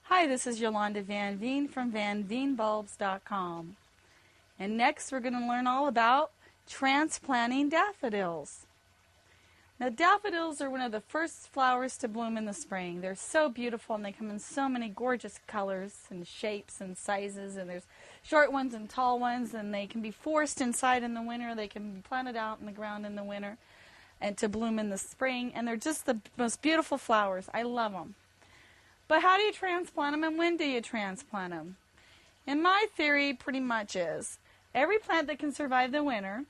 Hi, this is Yolanda Van Veen from VanVeenBulbs.com. And next we're going to learn all about transplanting daffodils. Now, daffodils are one of the first flowers to bloom in the spring. They're so beautiful and they come in so many gorgeous colors and shapes and sizes, and there's short ones and tall ones, and they can be forced inside in the winter. They can be planted out in the ground in the winter and to bloom in the spring, and they're just the most beautiful flowers. I love them. But how do you transplant them, and when do you transplant them? And my theory pretty much is every plant that can survive the winter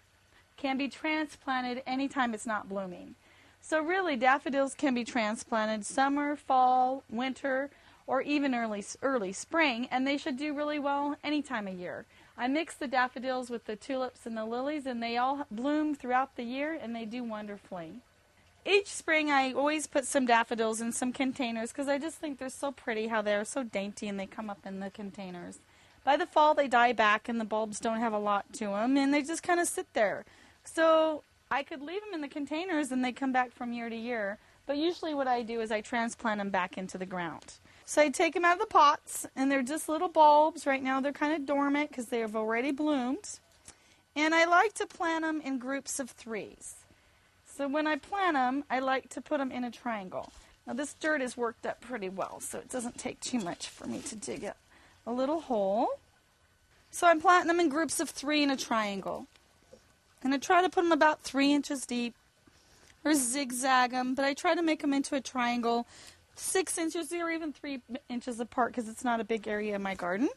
can be transplanted anytime it's not blooming. So really, daffodils can be transplanted summer, fall, winter, or even early spring, and they should do really well any time of year. I mix the daffodils with the tulips and the lilies, and they all bloom throughout the year, and they do wonderfully. Each spring I always put some daffodils in some containers because I just think they're so pretty how they're so dainty and they come up in the containers. By the fall they die back and the bulbs don't have a lot to them and they just kind of sit there. So I could leave them in the containers and they come back from year to year, but usually what I do is I transplant them back into the ground. So I take them out of the pots and they're just little bulbs. Right now they're kind of dormant because they have already bloomed. And I like to plant them in groups of 3s. So when I plant them, I like to put them in a triangle. Now this dirt is worked up pretty well, so it doesn't take too much for me to dig a little hole. So I'm planting them in groups of 3 in a triangle. And I try to put them about 3 inches deep, or zigzag them, but I try to make them into a triangle 6 inches or even 3 inches apart because it's not a big area in my garden.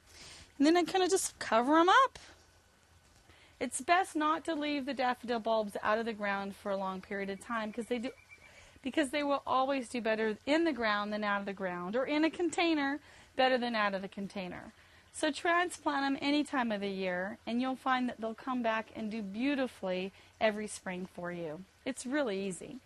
And then I kind of just cover them up. It's best not to leave the daffodil bulbs out of the ground for a long period of time because they will always do better in the ground than out of the ground, or in a container better than out of the container. So transplant them any time of the year and you'll find that they'll come back and do beautifully every spring for you. It's really easy.